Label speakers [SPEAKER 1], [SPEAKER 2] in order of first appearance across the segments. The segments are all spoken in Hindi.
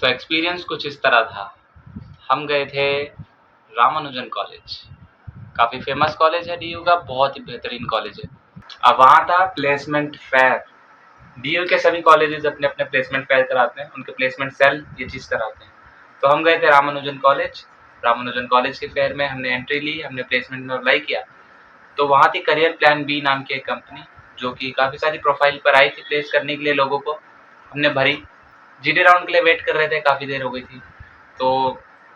[SPEAKER 1] तो एक्सपीरियंस कुछ इस तरह था। हम गए थे रामानुजन कॉलेज, काफ़ी फेमस कॉलेज है डीयू का, बहुत ही बेहतरीन कॉलेज है। अब वहाँ था प्लेसमेंट फेयर। डीयू के सभी कॉलेजेस अपने अपने प्लेसमेंट फेयर कराते हैं, उनके प्लेसमेंट सेल ये चीज़ कराते हैं। तो हम गए थे रामानुजन कॉलेज। रामानुजन कॉलेज के फेयर में हमने एंट्री ली, हमने प्लेसमेंट में अप्लाई किया। तो वहाँ थी करियर प्लान बी नाम की एक कंपनी, जो कि काफ़ी सारी प्रोफाइल पर आई थी प्लेस करने के लिए लोगों को। हमने भरी, जीडी राउंड के लिए वेट कर रहे थे, काफ़ी देर हो गई थी। तो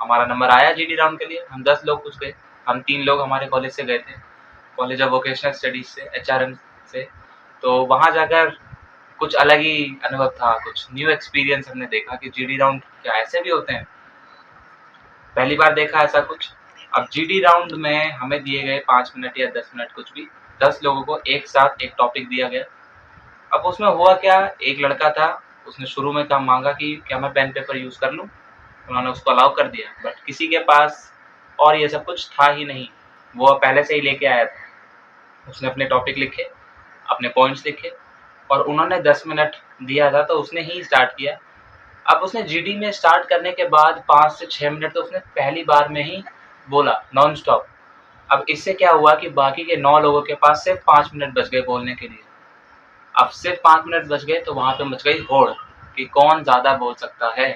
[SPEAKER 1] हमारा नंबर आया जीडी राउंड के लिए। हम 10 लोग कुछ गए, हम 3 लोग हमारे कॉलेज से गए थे, कॉलेज ऑफ वोकेशनल स्टडीज़ से, एचआरएम से। तो वहाँ जाकर कुछ अलग ही अनुभव था, कुछ न्यू एक्सपीरियंस हमने देखा कि जीडी राउंड क्या ऐसे भी होते हैं, पहली बार देखा ऐसा कुछ। अब जीडी राउंड में हमें दिए गए 5 मिनट या 10 मिनट, कुछ भी, 10 लोगों को एक साथ एक टॉपिक दिया गया। अब उसमें हुआ क्या, एक लड़का था, उसने शुरू में काम मांगा कि क्या मैं पेन पेपर यूज़ कर लूँ। उन्होंने उसको अलाउ कर दिया, बट किसी के पास और ये सब कुछ था ही नहीं, वो पहले से ही लेके आया था। उसने अपने टॉपिक लिखे, अपने पॉइंट्स लिखे, और उन्होंने 10 मिनट दिया था तो उसने ही स्टार्ट किया। अब उसने जीडी में स्टार्ट करने के बाद 5 से 6 मिनट तो उसने पहली बार में ही बोला नॉन स्टॉप। अब इससे क्या हुआ कि बाकी के 9 लोगों के पास सिर्फ 5 मिनट बच गए बोलने के लिए। अब सिर्फ 5 मिनट बच गए तो वहाँ पे मच गई होड़ कि कौन ज़्यादा बोल सकता है।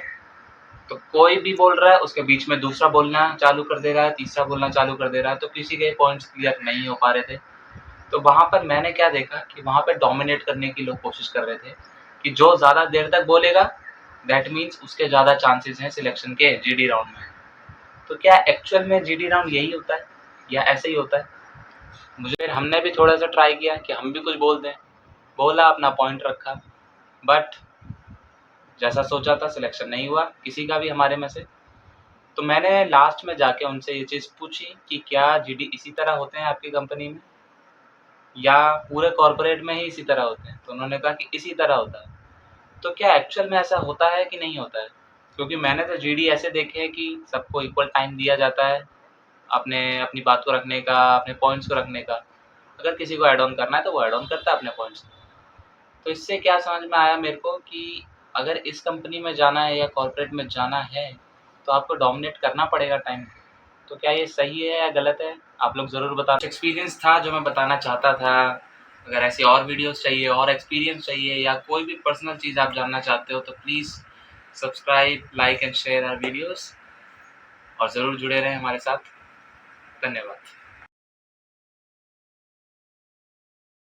[SPEAKER 1] तो कोई भी बोल रहा है, उसके बीच में दूसरा बोलना चालू कर दे रहा है, तीसरा बोलना चालू कर दे रहा है, तो किसी के पॉइंट्स क्लियर नहीं हो पा रहे थे। तो वहाँ पर मैंने क्या देखा कि वहाँ पे डोमिनेट करने की लोग कोशिश कर रहे थे कि जो ज़्यादा देर तक बोलेगा दैट मीन्स उसके ज़्यादा चांसेस हैं सिलेक्शन के जीडी राउंड में। तो क्या एक्चुअल में जीडी राउंड यही होता है या ऐसे ही होता है? हमने भी थोड़ा सा ट्राई किया कि हम भी कुछ बोल दें, बोला, अपना पॉइंट रखा, बट जैसा सोचा था सिलेक्शन नहीं हुआ किसी का भी हमारे में से। तो मैंने लास्ट में जाके उनसे ये चीज़ पूछी कि क्या जीडी इसी तरह होते हैं आपकी कंपनी में या पूरे कॉर्पोरेट में ही इसी तरह होते हैं? तो उन्होंने कहा कि इसी तरह होता है। तो क्या एक्चुअल में ऐसा होता है कि नहीं होता है? क्योंकि मैंने तो जीडी ऐसे देखे हैं कि सबको इक्वल टाइम दिया जाता है अपने अपनी बात को रखने का, अपने पॉइंट्स को रखने का। अगर किसी को ऐड ऑन करना है तो वो ऐड ऑन करता है अपने पॉइंट्स। तो इससे क्या समझ में आया मेरे को कि अगर इस कंपनी में जाना है या कॉर्पोरेट में जाना है तो आपको डोमिनेट करना पड़ेगा टाइम। तो क्या ये सही है या गलत है? आप लोग ज़रूर बताना। एक्सपीरियंस था जो मैं बताना चाहता था। अगर ऐसी और वीडियोस चाहिए और एक्सपीरियंस चाहिए या कोई भी पर्सनल चीज़ आप जानना चाहते हो तो please subscribe, like and share our videos, और ज़रूर जुड़े रहें हमारे साथ। धन्यवाद।